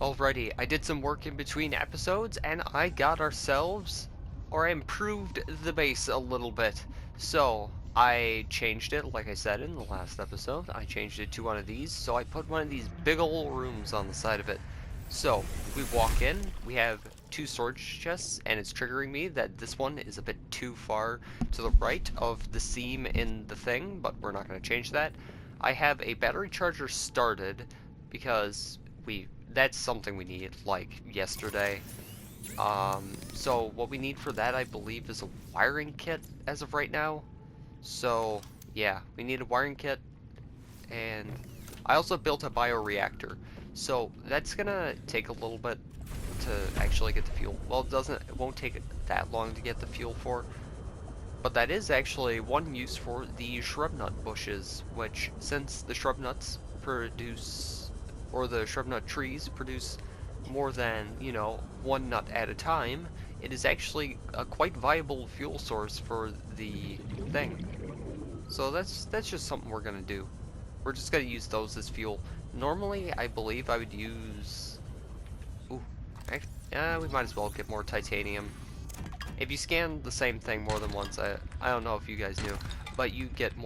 Alrighty, I did some work in between episodes and I got ourselves, or I improved the base a little bit. So, I changed it, like I said in the last episode, I changed it to one of these, so I put one of these big ol' rooms on the side of it. So, we walk in, we have two storage chests, and it's triggering me that this one is a bit too far to the right of the seam in the thing, but we're not going to change that. I have a battery charger started, because that's something we need, like, yesterday. So what we need for that, I believe, is a wiring kit as of right now. So, yeah, we need a wiring kit, and I also built a bioreactor. So that's gonna take a little bit to actually get the fuel. Well, it won't take that long to get the fuel for, but that is actually one use for the shrub nut bushes, which, since the shrub nuts produce, or the shrub nut trees produce more than, one nut at a time, it is actually a quite viable fuel source for the thing. So that's just something we're gonna do. We're just gonna use those as fuel. Normally, I believe I would use... Ooh, we might as well get more titanium. If you scan the same thing more than once, I don't know if you guys knew, but you get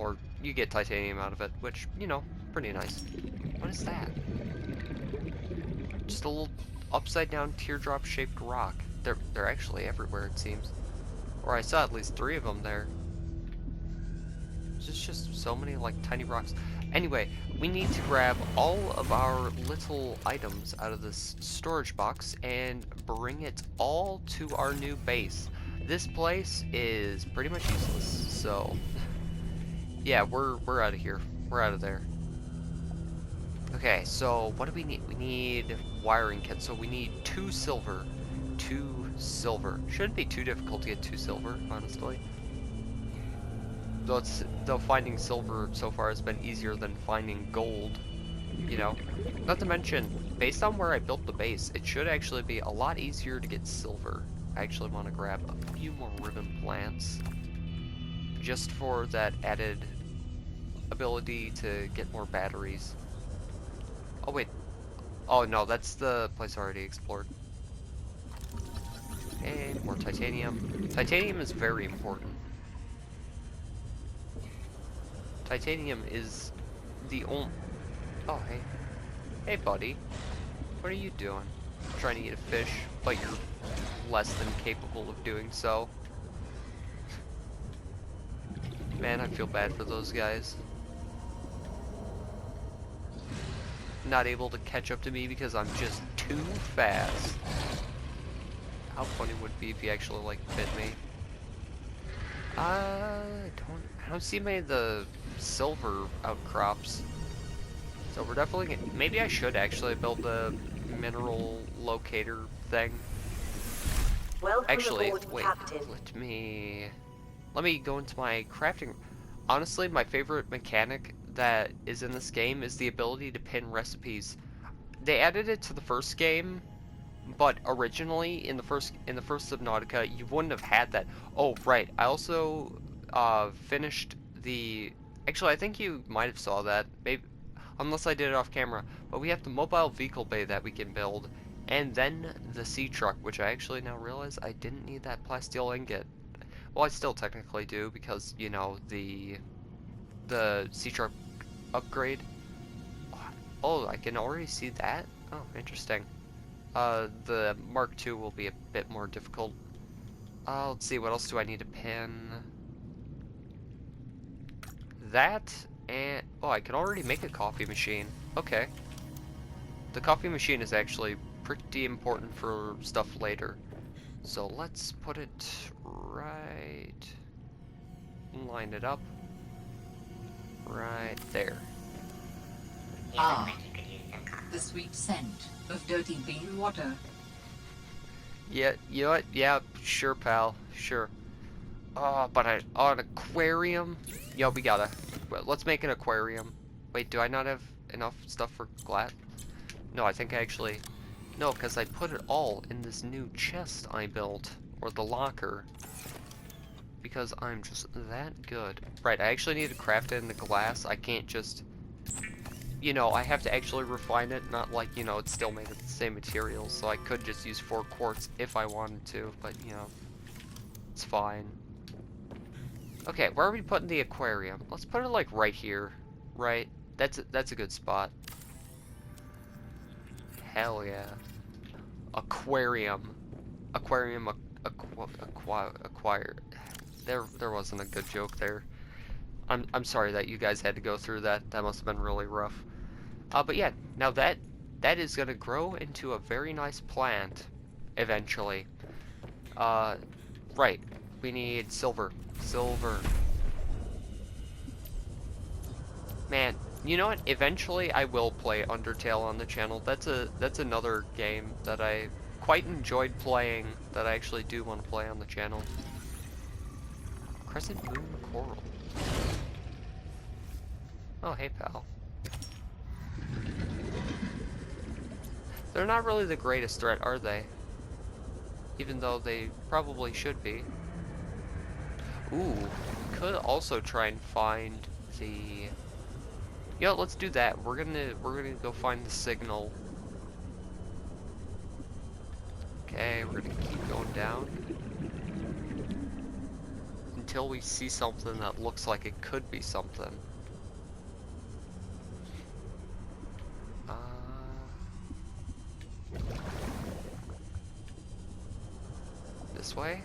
titanium out of it, which, pretty nice. What is that? Just a little upside down teardrop shaped rock. They're actually everywhere, it seems. Or I saw at least 3 of them there. There's just so many like tiny rocks. Anyway, we need to grab all of our little items out of this storage box and bring it all to our new base. This place is pretty much useless, so yeah, we're out of here. We're out of there. Okay, so what do we need? We need wiring kit. So we need 2 silver. 2 silver. Shouldn't be too difficult to get 2 silver, honestly. Though finding silver so far has been easier than finding gold, Not to mention, based on where I built the base, it should actually be a lot easier to get silver. I actually want to grab a few more ribbon plants, just for that added ability to get more batteries. Oh wait, oh no, that's the place I already explored. And more titanium. Titanium is very important. Titanium is the only... Oh, hey. Hey, buddy. What are you doing? Trying to eat a fish, but you're less than capable of doing so. Man, I feel bad for those guys. Not able to catch up to me because I'm just too fast. How funny would it be if he actually, like, bit me? I don't see many of the silver outcrops. So we're definitely maybe I should actually build a mineral locator thing. Actually, wait, let me go into my crafting. Honestly, my favorite mechanic that is in this game is the ability to pin recipes. They added it to the first game, but originally in the first Subnautica, you wouldn't have had that. Oh, right. I also finished the... Actually, I think you might have saw that. Maybe, unless I did it off camera. But we have the mobile vehicle bay that we can build, and then the sea truck, which I actually now realize I didn't need that plasteel ingot. Well, I still technically do because, the sea truck upgrade. Oh, I can already see that? Oh, interesting. The Mark II will be a bit more difficult. Let's see, what else do I need to pin? That, and... Oh, I can already make a coffee machine. Okay. The coffee machine is actually pretty important for stuff later. So let's put it right... Line it up. Right there. Ah, the sweet scent of dirty bean water. Yeah, you know what? Yeah, sure, pal. Sure. Oh, but an aquarium? Yo, let's make an aquarium. Wait, do I not have enough stuff for glass? No, I think I actually... No, because I put it all in this new chest I built. Or the locker. Because I'm just that good. Right, I actually need to craft it in the glass. I can't just... you know, I have to actually refine it, not like, you know, it's still made of the same materials, so I could just use 4 quartz if I wanted to, but, you know, it's fine. Okay, where are we putting the aquarium? Let's put it, like, right here, right? That's a good spot. Hell yeah. Aquarium. Aquarium, acquire. There wasn't a good joke there. I'm sorry that you guys had to go through that. That must have been really rough. But yeah, now that is gonna grow into a very nice plant eventually. Uh, right. We need silver. Silver. Man, you know what? Eventually I will play Undertale on the channel. That's another game that I quite enjoyed playing that I actually do want to play on the channel. Crescent Moon Coral. Oh, hey pal. They're not really the greatest threat, are they? Even though they probably should be. Ooh, we could also try and find the... Yo, let's do that. We're gonna go find the signal. Okay, we're gonna keep going down until we see something that looks like it could be something. This way?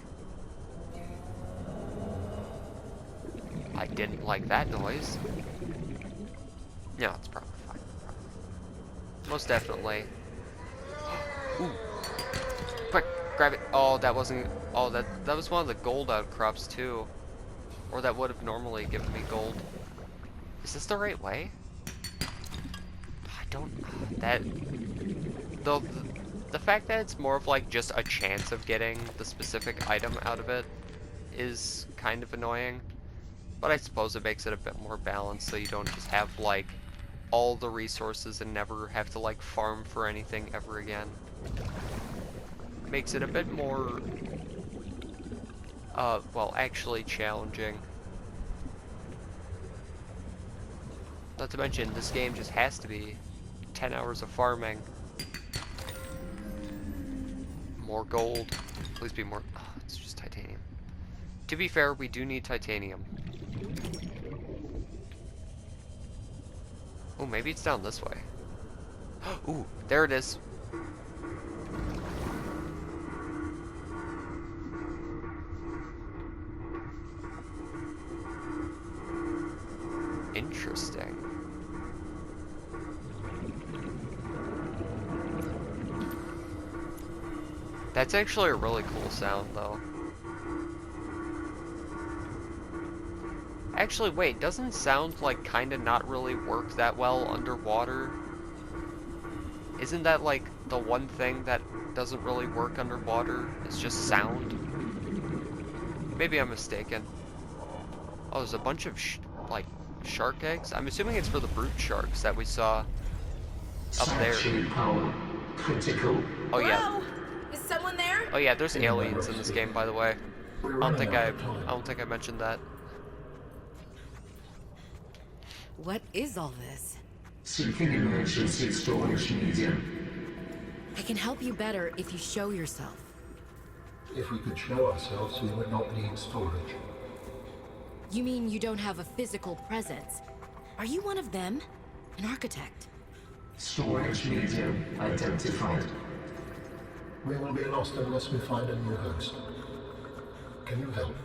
I didn't like that noise. No, it's probably fine. Most definitely. Ooh. Quick, grab it. Oh, that wasn't... Oh, that was one of the gold outcrops, too. Or that would have normally given me gold. Is this the right way? I don't... That... The fact that it's more of like just a chance of getting the specific item out of it is kind of annoying. But I suppose it makes it a bit more balanced so you don't just have like all the resources and never have to like farm for anything ever again. Makes it a bit more, well, actually challenging. Not to mention, this game just has to be 10 hours of farming. More gold. Please be more... Oh, it's just titanium. To be fair, we do need titanium. Oh, maybe it's down this way. Ooh, there it is. Interesting. That's actually a really cool sound, though. Actually, wait, doesn't sound like kinda not really work that well underwater? Isn't that like the one thing that doesn't really work underwater? It's just sound? Maybe I'm mistaken. Oh, there's a bunch of like shark eggs. I'm assuming it's for the brute sharks that we saw up there. Power critical. Oh yeah. Hello? Is someone there? Oh yeah, there's aliens in this game, by the way. I don't think I mentioned that. What is all this? Seeking emergency storage medium. I can help you better if you show yourself. If we could show ourselves, we would not need storage. You mean you don't have a physical presence? Are you one of them? An architect? Storage medium identified. We will be lost unless we find a new host. Can you help?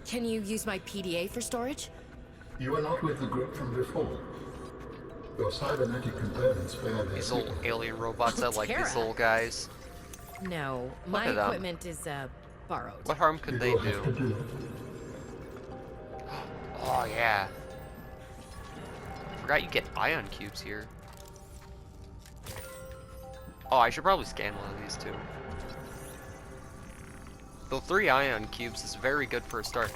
Can you use my PDA for storage? You are not with the group from before. Your cybernetic components bear their These little signal. alien robots that like these Terra. little guys. No, my at them. equipment is, borrowed. What harm could they You will have to do? do. Oh yeah. Forgot you get ion cubes here. Oh, I should probably scan one of these too. The 3 ion cubes is very good for a start.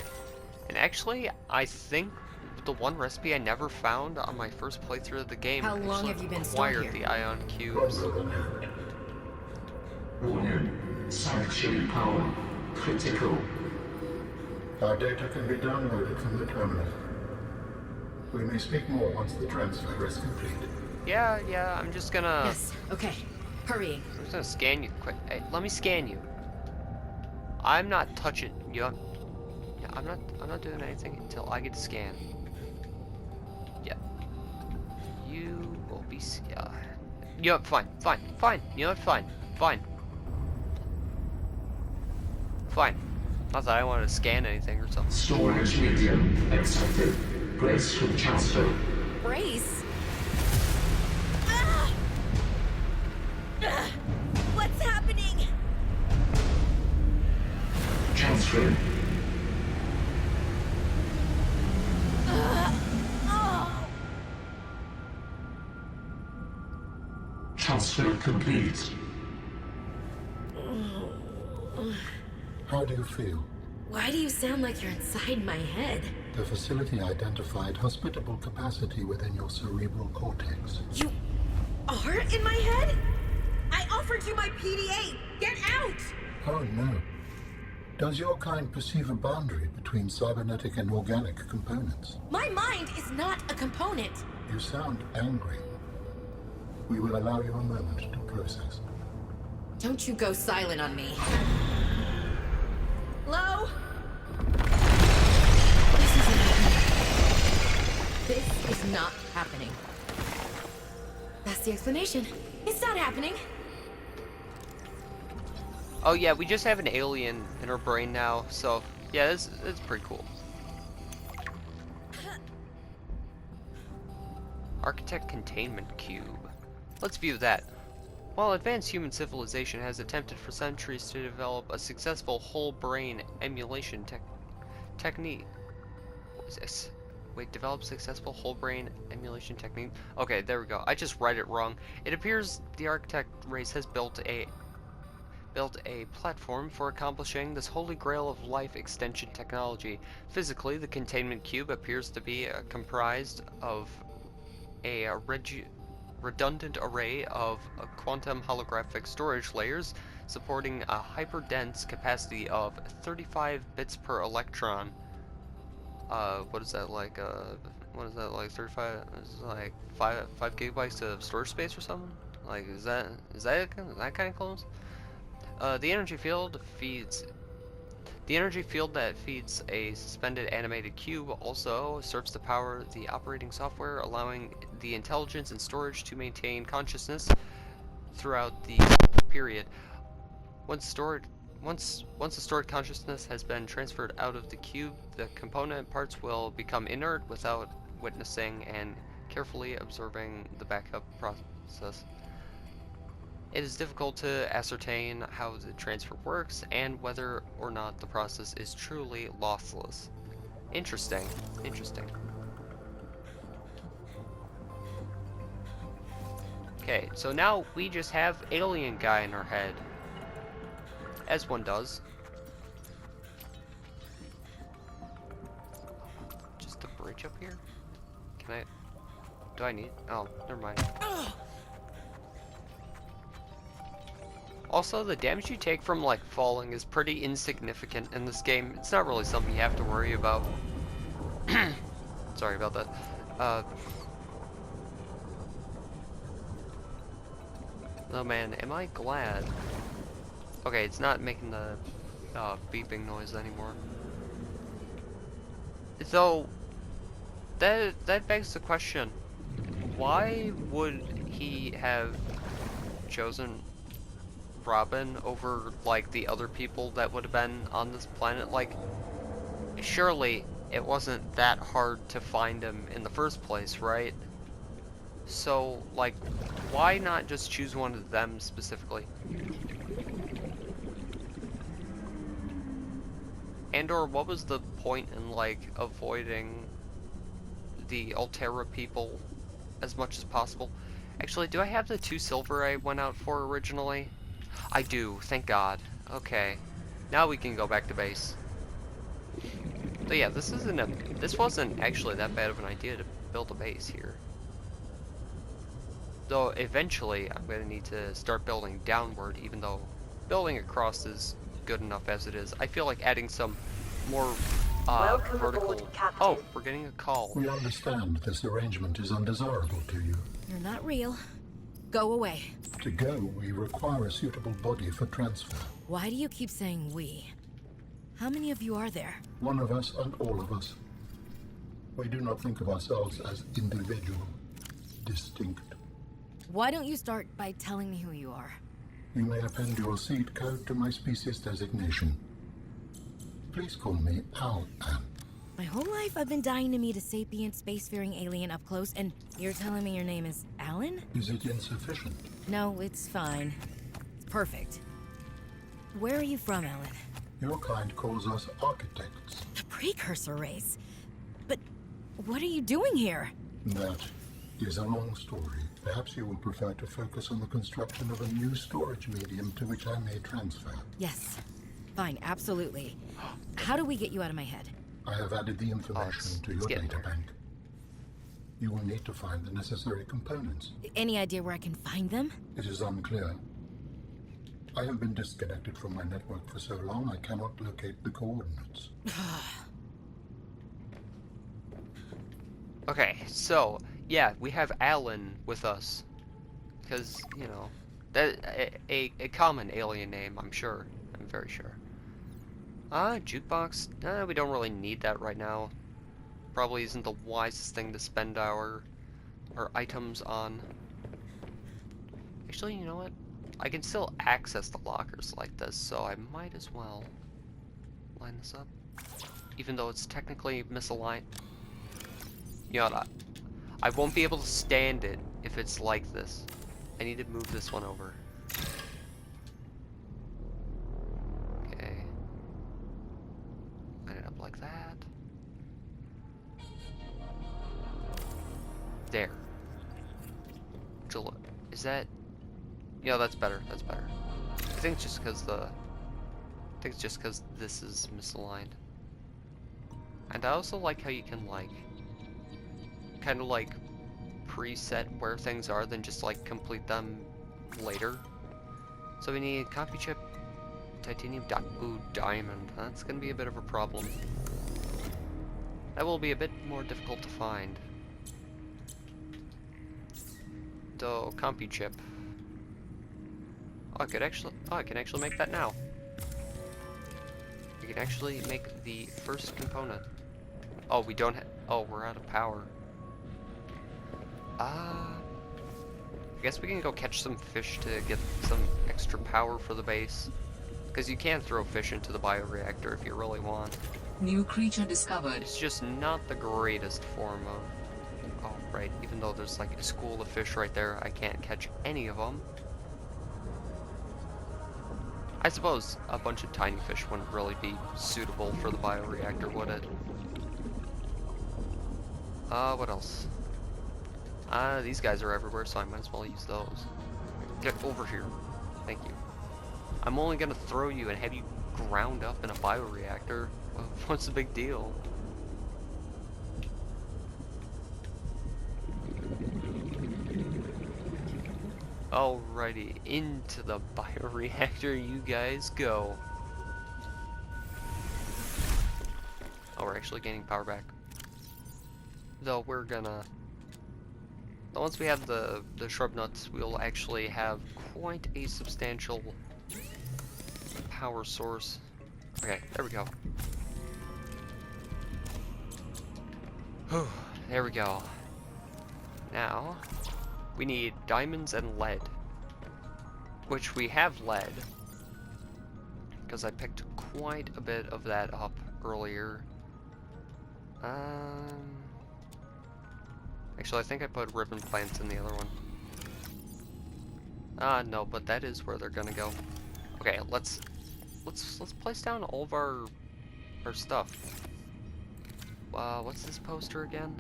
And actually, I think the one recipe I never found on my first playthrough of the game How long actually have you been stored required here? the ion cubes. Warning. Sanctuary power critical. Our data can be downloaded from the terminal. We may speak more once the transfer is complete. Yeah, I'm just gonna... Yes, okay. Hurrying. I'm just gonna scan you quick. Hey, let me scan you. I'm not touching you. Yeah, I'm not doing anything until I get to scan. Yeah. You will be... You know, fine. You know what, fine. Not that I wanted to scan anything or something. Storage medium accepted. Brace for transfer. Brace? Ah! Ah! What's happening? Transferring. Oh! Transfer complete. How do you feel? Why do you sound like you're inside my head? The facility identified hospitable capacity within your cerebral cortex. You are in my head? I offered you my PDA! Get out! Oh no. Does your kind perceive a boundary between cybernetic and organic components? My mind is not a component! You sound angry. We will allow you a moment to process. Don't you go silent on me. Hello? This is not happening. That's the explanation. It's not happening. Oh yeah, we just have an alien in our brain now, so yeah, it's pretty cool. Architect Containment Cube. Let's view that. While advanced human civilization has attempted for centuries to develop a successful whole brain emulation technique. What is this? Wait, develop successful whole brain emulation technique? Okay, there we go. I just read it wrong. It appears the architect race has built a platform for accomplishing this holy grail of life extension technology. Physically, the containment cube appears to be comprised of a redundant array of quantum holographic storage layers supporting a hyperdense capacity of 35 bits per electron. What is that like? What is that like? 35? Is like 5 gigabytes of storage space or something? Like, is that kind of close? The energy field that feeds a suspended animated cube also serves to power the operating software, allowing the intelligence and storage to maintain consciousness throughout the period. Once the stored consciousness has been transferred out of the cube, the component parts will become inert without witnessing and carefully observing the backup process. It is difficult to ascertain how the transfer works and whether or not the process is truly lossless. Interesting. Okay, so now we just have alien guy in our head. As one does. Just a bridge up here? Do I need? Oh, never mind. Also, the damage you take from, like, falling is pretty insignificant in this game. It's not really something you have to worry about. Sorry about that. Oh man, am I glad? Okay, it's not making the beeping noise anymore. So, that begs the question, why would he have chosen Robin over, like, the other people that would have been on this planet? Like, surely it wasn't that hard to find him in the first place, right? So, like, why not just choose one of them specifically? And or what was the point in, like, avoiding the Altera people as much as possible? Actually, do I have the 2 silver I went out for originally? I do, thank God. Okay. Now we can go back to base. So yeah, this wasn't actually that bad of an idea to build a base here. Though eventually I'm going to need to start building downward, even though building across is good enough as it is. I feel like adding some more Welcome vertical. aboard, Captain. Oh, we're getting a call. We understand this arrangement is undesirable to you. You're not real. Go away. To go, we require a suitable body for transfer. Why do you keep saying we? How many of you are there? One of us and all of us. We do not think of ourselves as individual, distinct. Why don't you start by telling me who you are? You may append your seed code to my species designation. Please call me Al-An. My whole life I've been dying to meet a sapient spacefaring alien up close, and you're telling me your name is Alan? Is it insufficient? No, it's fine. It's perfect. Where are you from, Alan? Your kind calls us architects. The precursor race. But what are you doing here? That is a long story. Perhaps you will prefer to focus on the construction of a new storage medium to which I may transfer. Yes. Fine, absolutely. How do we get you out of my head? I have added the information to your data bank. You will need to find the necessary components. Any idea where I can find them? It is unclear. I have been disconnected from my network for so long I cannot locate the coordinates. Okay, so yeah, we have Alan with us, because you know that a common alien name. I'm sure. I'm very sure. Jukebox. We don't really need that right now. Probably isn't the wisest thing to spend our items on. Actually, you know what? I can still access the lockers like this, so I might as well line this up, even though it's technically misaligned. You know what? I won't be able to stand it if it's like this. I need to move this one over. Okay. Line it up like that. There. Is that? Yeah, that's better. That's better. I think it's just because this is misaligned. And I also like how you can like kind of like preset where things are, then just like complete them later. So we need copy chip, titanium, diamond. That's gonna be a bit of a problem. That will be a bit more difficult to find. So copy chip. Oh, I can actually make that now. We can actually make the first component. Oh, we don't oh, we're out of power. I guess we can go catch some fish to get some extra power for the base. Because you can throw fish into the bioreactor if you really want. New creature discovered. It's just not the greatest form of... Oh, right. Even though there's like a school of fish right there, I can't catch any of them. I suppose a bunch of tiny fish wouldn't really be suitable for the bioreactor, would it? What else? These guys are everywhere, so I might as well use those. Get over here. Thank you. I'm only gonna throw you and have you ground up in a bioreactor. What's the big deal? Alrighty, into the bioreactor you guys go. Oh, we're actually gaining power back. Though we're gonna... Once we have the shrub nuts, we'll actually have quite a substantial power source. Okay, there we go. Whew, there we go. Now, we need diamonds and lead. Which we have lead. Because I picked quite a bit of that up earlier. Actually, I think I put ribbon plants in the other one. No, but that is where they're gonna go. Okay, let's place down all of our stuff. What's this poster again?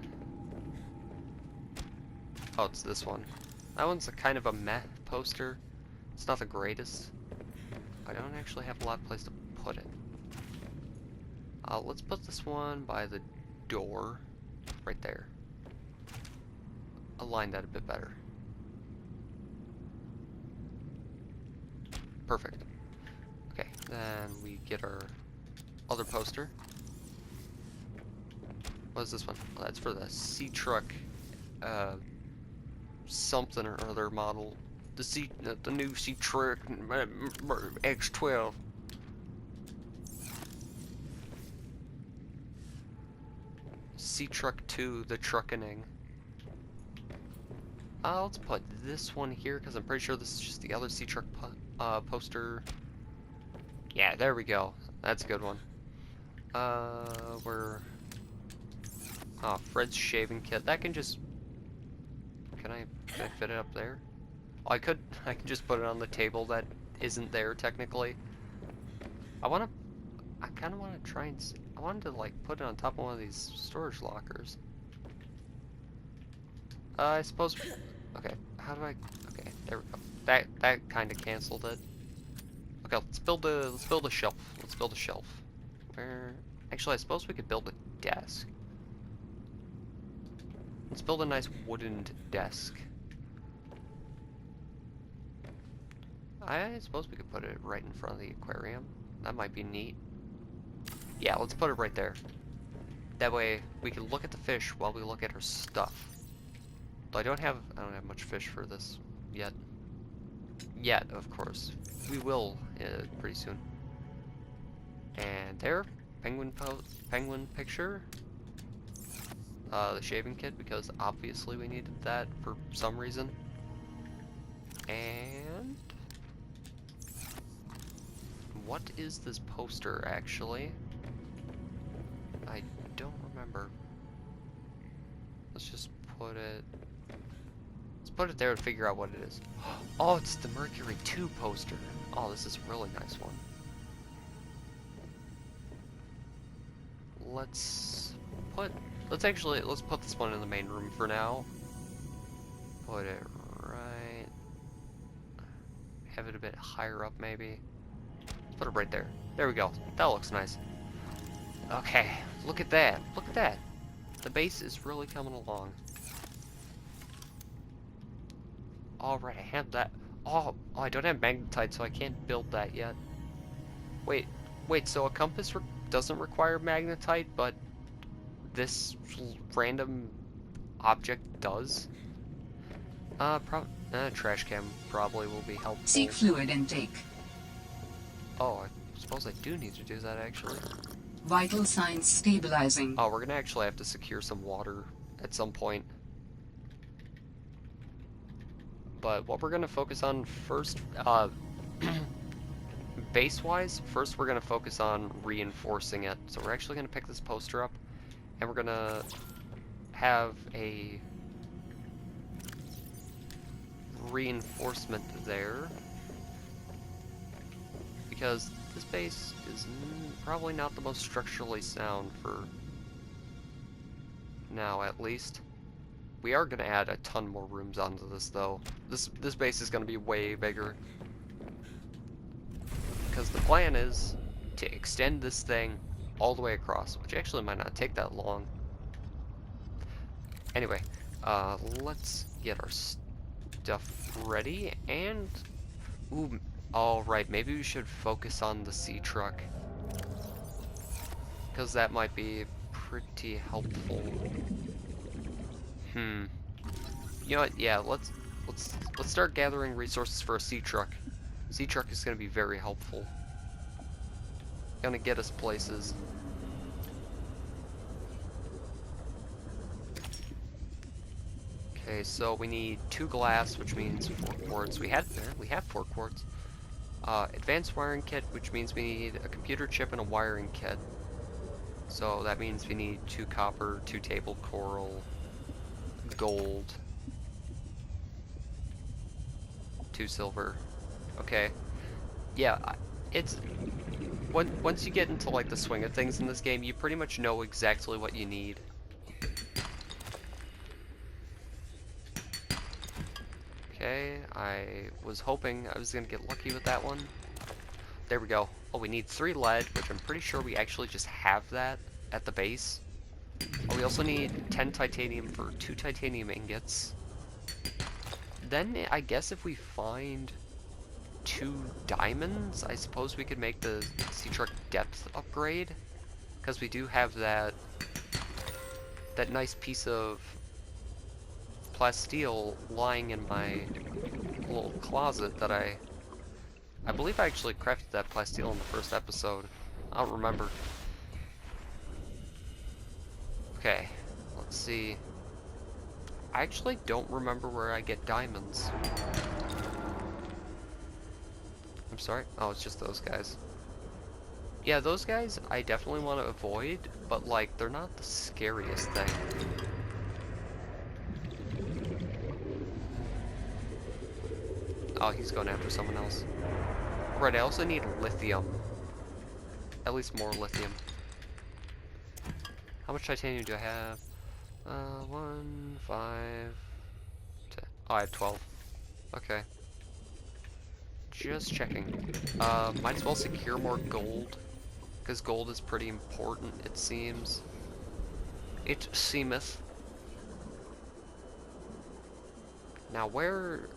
Oh, it's this one. That one's a kind of a meh poster. It's not the greatest. I don't actually have a lot of place to put it. Let's put this one by the door, right there. Align that a bit better. Perfect. Okay, then we get our other poster. What's this one? Oh, that's for the sea truck, something or other model. The new sea truck X12. Sea truck 2, the truckening. Let's put this one here because I'm pretty sure this is just the other sea truck poster. Yeah, there we go. That's a good one. We're... Oh, Fred's shaving kit. That can just... Can I fit it up there? Oh, I could just put it on the table that isn't there technically. I kind of want to try and... I wanted to like put it on top of one of these storage lockers. I suppose... Okay, how do I... Okay, there we go. That kind of canceled it. Okay, let's build a shelf. Let's build a shelf. Where... Actually, I suppose we could build a desk. Let's build a nice wooden desk. I suppose we could put it right in front of the aquarium. That might be neat. Yeah, let's put it right there. That way we can look at the fish while we look at her stuff. Though I don't have much fish for this yet. Yet, of course. We will pretty soon. And there, penguin picture. The shaving kit, because obviously we needed that for some reason. And what is this poster actually? I don't remember. Let's just put it... Let's put it there and figure out what it is. Oh, it's the Mercury 2 poster. Oh, this is a really nice one. Let's put this one in the main room for now. Put it right... Have it a bit higher up maybe. Put it right there. There we go. That looks nice. Okay, look at that. Look at that. The base is really coming along. Alright, I have that. Oh, I don't have magnetite, so I can't build that yet. Wait, so a compass doesn't require magnetite, but this random object does? Trash can probably will be helpful. Seek fluid intake. Oh, I suppose I do need to do that actually. Vital signs stabilizing. Oh, we're gonna actually have to secure some water at some point. But what we're gonna focus on first, base-wise, first we're gonna focus on reinforcing it. So we're actually gonna pick this poster up, and we're gonna have a reinforcement there. Because this base is probably not the most structurally sound for now, at least. We are going to add a ton more rooms onto this, though. This base is going to be way bigger. Because the plan is to extend this thing all the way across, which actually might not take that long. Anyway, let's get our stuff ready, and... Ooh, alright, maybe we should focus on the sea truck. Because that might be pretty helpful. You know what? Yeah, let's start gathering resources for a sea truck. Sea truck is going to be very helpful. Gonna get us places. Okay, so we need 2 glass, which means 4 quartz. We have 4 quartz. Advanced wiring kit, which means we need a computer chip and a wiring kit. So that means we need 2 copper, 2 table coral, gold, 2 silver. Okay. Yeah, it's... Once you get into like the swing of things in this game, you pretty much know exactly what you need. Okay, I was hoping I was gonna get lucky with that one. There we go. Oh, we need 3 lead, which I'm pretty sure we actually just have that at the base. Oh, we also need 10 titanium for 2 titanium ingots. Then, I guess if we find 2 diamonds, I suppose we could make the sea truck depth upgrade. Because we do have that that nice piece of plasteel lying in my little closet that I believe I actually crafted that plasteel in the first episode. I don't remember. Okay, let's see. I actually don't remember where I get diamonds. I'm sorry? Oh, it's just those guys. Yeah, those guys I definitely want to avoid, but like, they're not the scariest thing. Oh, he's going after someone else. Right, I also need lithium. At least more lithium. How much titanium do I have? 1, 5, 10. Oh, I have 12. Okay. Just checking. Might as well secure more gold, because gold is pretty important, it seems. It seemeth. Now where...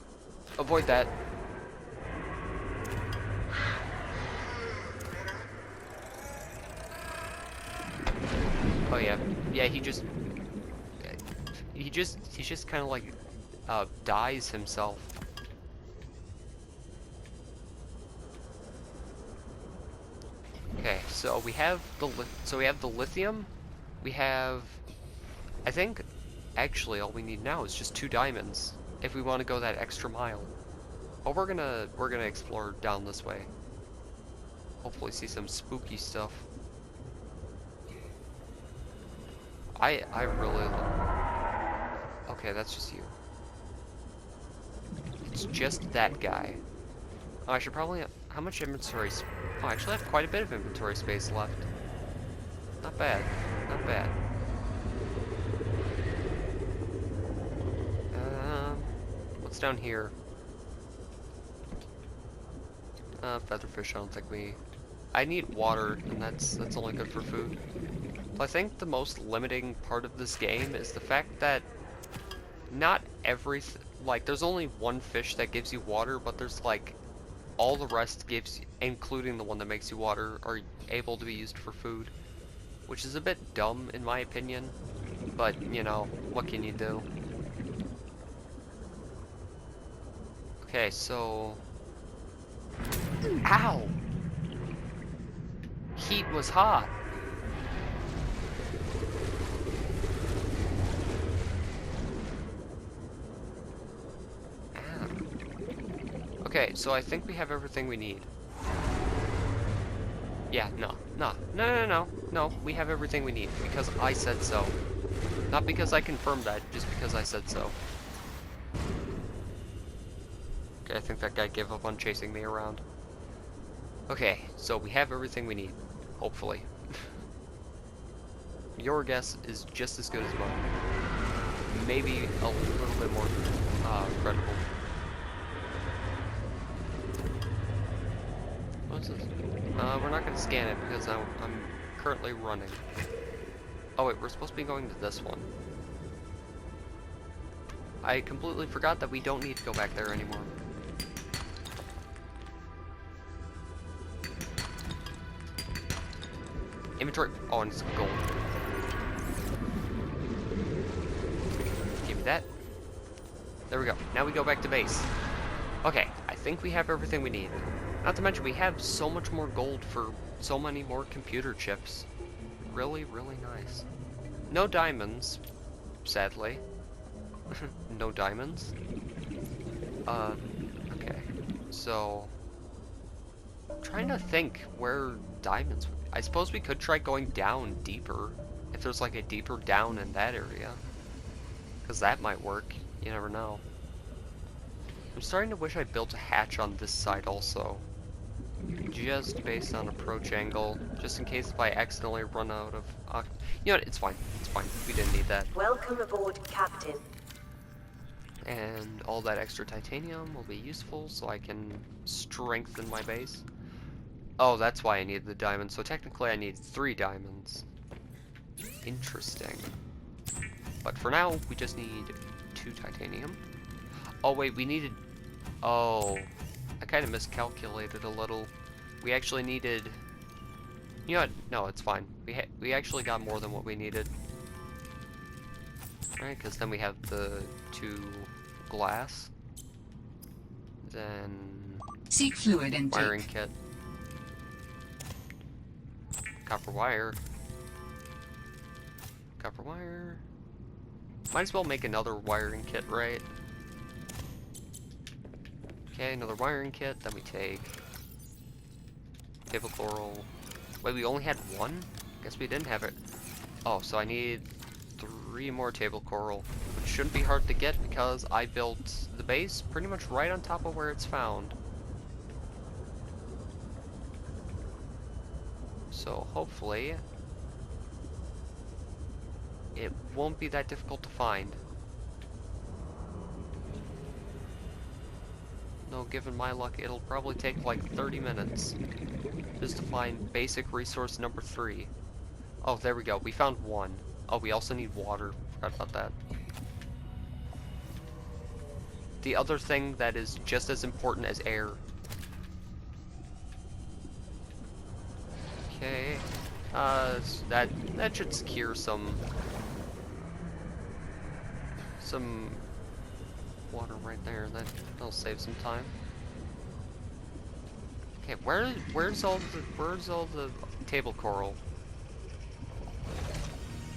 Avoid that. Oh yeah. Yeah, he just kind of like dies himself. Okay, so we have the lithium. We have, I think, actually all we need now is just 2 diamonds if we want to go that extra mile. But we're gonna explore down this way. Hopefully see some spooky stuff. I really love... Okay, that's just you. It's just that guy. Oh, I should probably... How much inventory... Oh, I actually have quite a bit of inventory space left. Not bad. Not bad. What's down here? Featherfish, I don't think we... I need water, and that's only good for food. I think the most limiting part of this game is the fact that not like, there's only one fish that gives you water, but there's like all the rest gives, including the one that makes you water, are able to be used for food, which is a bit dumb in my opinion, but you know, what can you do? Okay, so... Ow! Heat was hot. Okay, so I think we have everything we need. Yeah, no, we have everything we need, because I said so. Not because I confirmed that, just because I said so. Okay, I think that guy gave up on chasing me around. Okay, so we have everything we need, hopefully. Your guess is just as good as mine. Maybe a little bit more credible. What is this? We're not going to scan it because I'm currently running. Oh wait, we're supposed to be going to this one. I completely forgot that we don't need to go back there anymore. Inventory. Oh, and it's gold. Give me that. There we go. Now we go back to base. Okay, I think we have everything we need. Not to mention, we have so much more gold for so many more computer chips. Really, really nice. No diamonds, sadly. No diamonds. Okay. So, I'm trying to think where diamonds... I suppose we could try going down deeper. If there's like a deeper down in that area. Because that might work. You never know. I'm starting to wish I built a hatch on this side also. Just based on approach angle. Just in case if I accidentally run out of... you know what? It's fine. It's fine. We didn't need that. Welcome aboard, Captain. And all that extra titanium will be useful so I can strengthen my base. Oh, that's why I need the diamonds. So technically I need 3 diamonds. Interesting. But for now, we just need 2 titanium. Oh wait, we needed... Oh, I kind of miscalculated a little. We actually needed... You know what? No, it's fine. We actually got more than what we needed. Right, because then we have the 2 glass. Then Seek fluid wiring intake. kit. Copper wire. Copper wire. Might as well make another wiring kit, right? Okay, another wiring kit. Then we take table coral. Wait, we only had 1? Guess we didn't have it. Oh, so I need 3 more table coral, which shouldn't be hard to get because I built the base pretty much right on top of where it's found. So hopefully it won't be that difficult to find. No, given my luck, it'll probably take like 30 minutes just to find basic resource number 3. Oh, there we go. We found 1. Oh, we also need water. Forgot about that. The other thing that is just as important as air. Okay. That should secure some water right there. That'll save some time. Okay, where's all the table coral?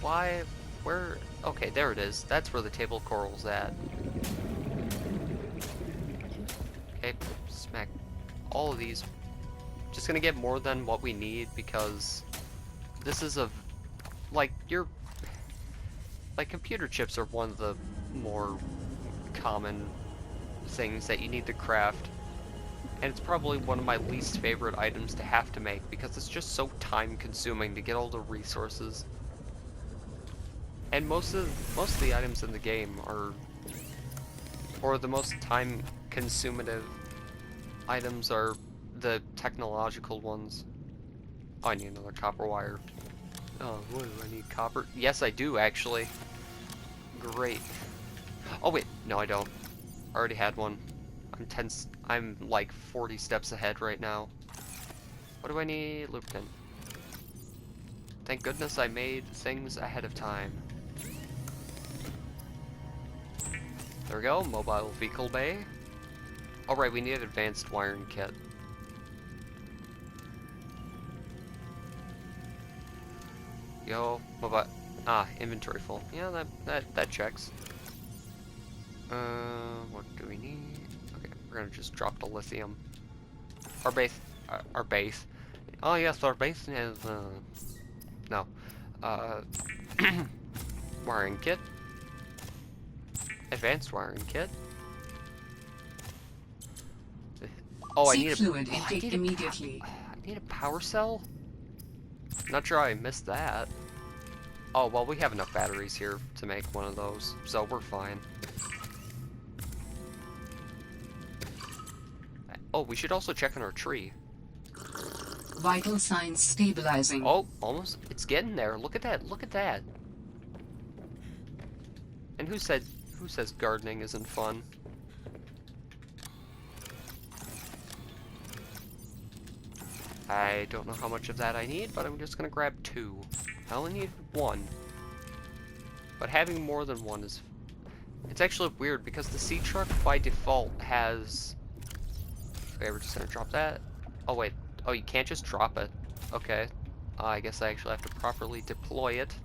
Why? Where? Okay, there it is. That's where the table coral's at. Okay, smack all of these. Just gonna get more than what we need because this is like computer chips are one of the more common things that you need to craft, and it's probably one of my least favorite items to have to make because it's just so time consuming to get all the resources. And most of the items in the game or the most time consumative items are the technological ones. Oh, I need another copper wire. Oh, what do I need? Copper? Yes, I do actually. Great. Oh wait, no I don't. I already had one. I'm like 40 steps ahead right now. What do I need? Lubricant. Thank goodness I made things ahead of time. There we go, mobile vehicle bay. Alright, we need an advanced wiring kit. Yo, mobile. Inventory full. Yeah, that checks. What do we need? Okay, we're gonna just drop the lithium. Our base. Oh yes, our base has, no. Wiring kit. Advanced wiring kit. Oh, I Seek need fluid intake immediately. I need a power cell? Not sure I missed that. Oh, well, we have enough batteries here to make one of those, so we're fine. Oh, we should also check on our tree. Vital signs stabilizing. Oh, almost. It's getting there. Look at that. Look at that. And who says gardening isn't fun? I don't know how much of that I need, but I'm just gonna grab 2. I only need 1. But having more than 1 is... It's actually weird because the sea truck by default has... Okay, we're just gonna drop that. Oh wait. Oh, you can't just drop it. Okay. I guess I actually have to properly deploy it.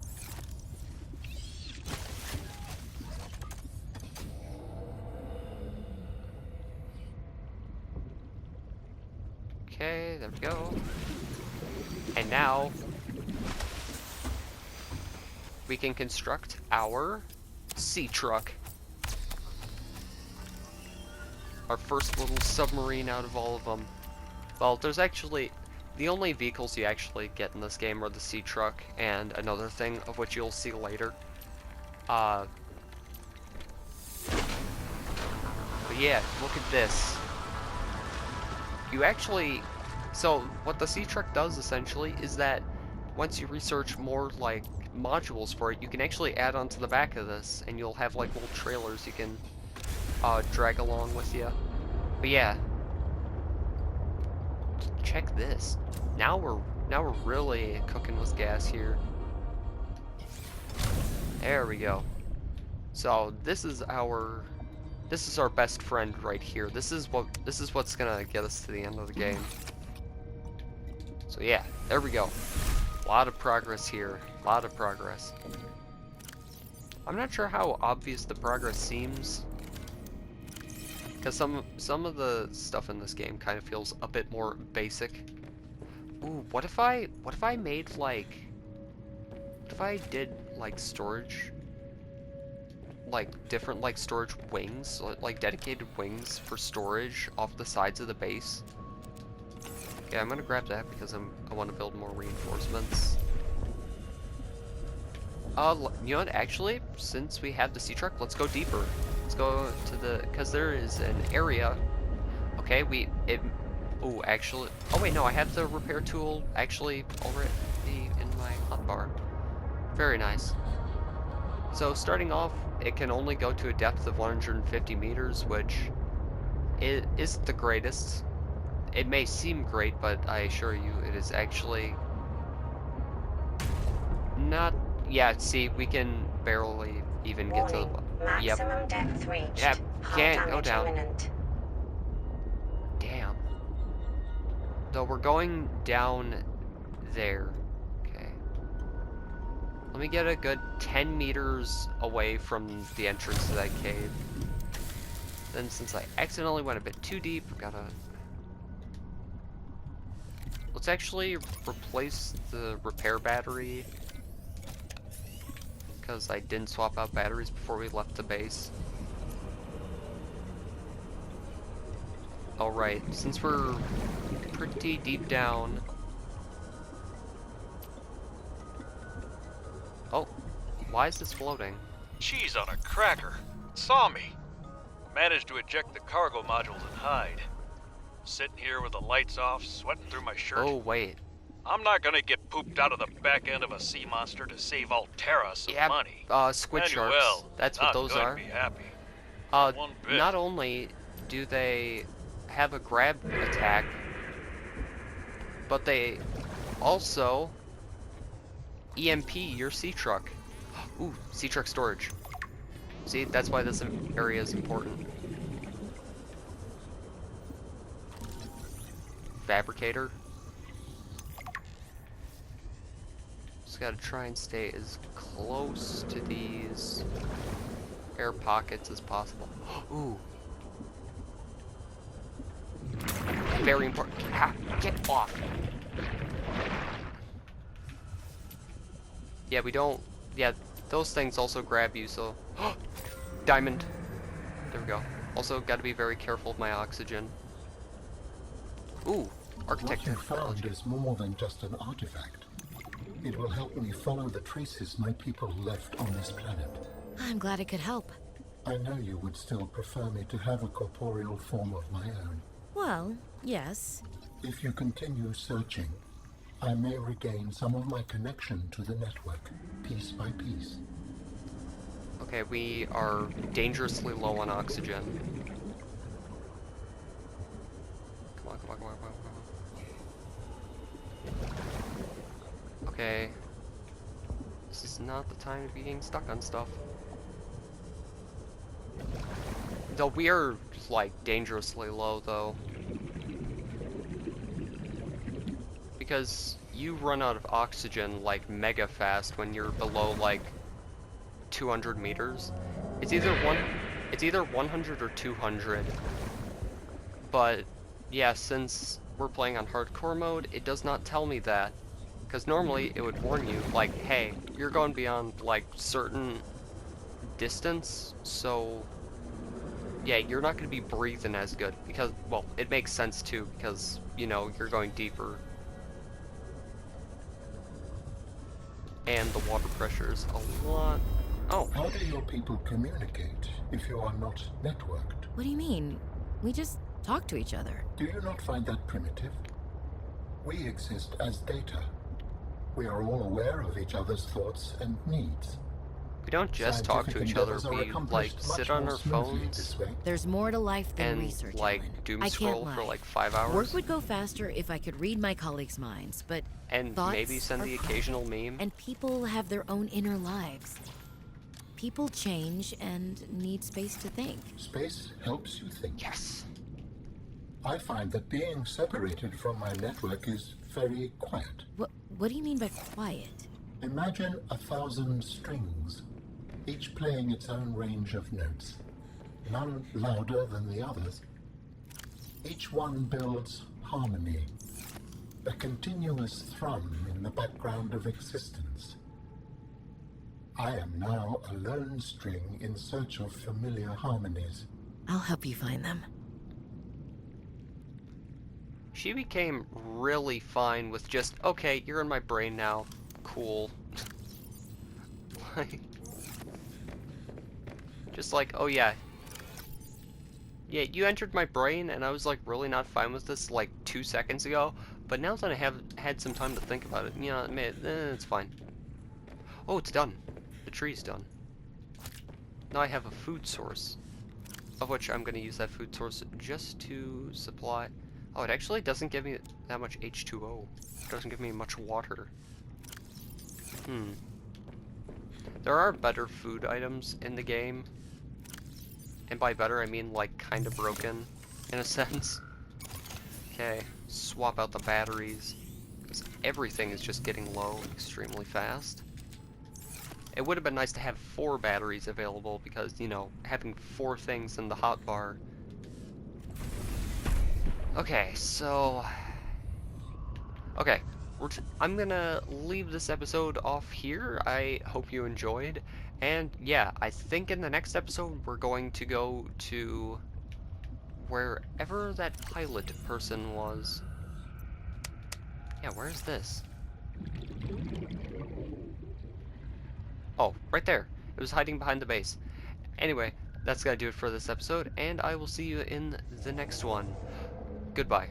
Okay, there we go. And now we can construct our sea truck. Our first little submarine out of all of them. Well, there's actually... The only vehicles you actually get in this game are the sea truck and another thing of which you'll see later. But yeah, look at this. You actually... So, what the sea truck does, essentially, is that once you research more, like, modules for it, you can actually add onto the back of this, and you'll have, like, little trailers you can drag along with you. But yeah. Check this. Now we're really cooking with gas here. There we go. So this is our best friend right here. This is what's gonna get us to the end of the game. So yeah, there we go. A lot of progress here. A lot of progress. I'm not sure how obvious the progress seems, because some of the stuff in this game kind of feels a bit more basic. Ooh, what if I made like, what if I did like storage, like different like storage wings, like dedicated wings for storage off the sides of the base? Yeah, I'm gonna grab that because I want to build more reinforcements. You know what? Actually, since we have the sea truck, let's go deeper. Let's go to the, because there is an area. Okay, oh, actually, oh wait, no, I have the repair tool actually already in my hotbar. Very nice. So starting off, it can only go to a depth of 150 meters, which isn't the greatest. It may seem great, but I assure you, it is actually not. Yeah, see, we can barely even get to the... Maximum depth reached. Yep, can't go Damage down. imminent. Damn. So we're going down there. Okay. Let me get a good 10 meters away from the entrance to that cave. Then since I accidentally went a bit too deep, we gotta... Let's actually replace the repair battery, because I didn't swap out batteries before we left the base. Alright, since we're pretty deep down... Oh, why is this floating? Cheese on a cracker. Saw me. Managed to eject the cargo modules and hide. Sitting here with the lights off, sweating through my shirt. Oh, wait. I'm not gonna get pooped out of the back end of a sea monster to save Alterra some Yeah, money. squid Manuel, sharks. That's what not those going are. to be happy. One bit. Not only do they have a grab attack, but they also EMP your sea truck. Ooh, sea truck storage. See, that's why this area is important. Fabricator. Just gotta try and stay as close to these air pockets as possible. Ooh. Very important. Ah, get off. Yeah, we don't... Yeah, those things also grab you, so... Diamond. There we go. Also, gotta be very careful of my oxygen. Ooh, What architecture. you found is more than just an artifact. It will help me follow the traces my people left on this planet. I'm glad it could help. I know you would still prefer me to have a corporeal form of my own. Well, yes. If you continue searching, I may regain some of my connection to the network, piece by piece. Okay, we are dangerously low on oxygen. Come on, come on, come on, come on, come on. Okay. This is not the time to be getting stuck on stuff. Though we are, like, dangerously low, though. Because you run out of oxygen, like, mega fast when you're below, like, 200 meters. It's either 100 or 200. But, yeah, since we're playing on hardcore mode, it does not tell me that. Because normally it would warn you, like, hey, you're going beyond, like, certain distance, so... yeah, you're not going to be breathing as good, because, well, it makes sense too, because, you know, you're going deeper. And the water pressure is a lot... Oh. How do your people communicate if you are not networked? What do you mean? We just talk to each other. Do you not find that primitive? We exist as data. We are all aware of each other's thoughts and needs. We don't just talk to each other, we, like, sit on our phones There's more to life than and, research, like, Ellen. doom I can't scroll for, lie. like, 5 hours. Work would go faster if I could read my colleagues' minds, but And thoughts maybe send are the private, occasional meme. and people have their own inner lives. People change and need space to think. Space helps you think. Yes. I find that being separated from my network is very quiet. What do you mean by quiet? Imagine 1,000 strings, each playing its own range of notes, none louder than the others. Each one builds harmony, a continuous thrum in the background of existence. I am now a lone string in search of familiar harmonies. I'll help you find them. She became really fine with just, okay, you're in my brain now. Cool. Like, just like, oh yeah. Yeah, you entered my brain and I was like really not fine with this like 2 seconds ago, but now that I have had some time to think about it, you know, it's fine. Oh, it's done. The tree's done. Now I have a food source, of which I'm going to use that food source just to supply. Oh, it actually doesn't give me that much H2O. It doesn't give me much water. There are better food items in the game. And by better, I mean like kind of broken, in a sense. Okay, swap out the batteries, because everything is just getting low extremely fast. It would have been nice to have 4 batteries available, because, you know, having 4 things in the hotbar. Okay, so... Okay, I'm gonna leave this episode off here. I hope you enjoyed. And yeah, I think in the next episode we're going to go to wherever that pilot person was. Yeah, where's this? Oh, right there. It was hiding behind the base. Anyway, that's gonna do it for this episode, and I will see you in the next one. Goodbye.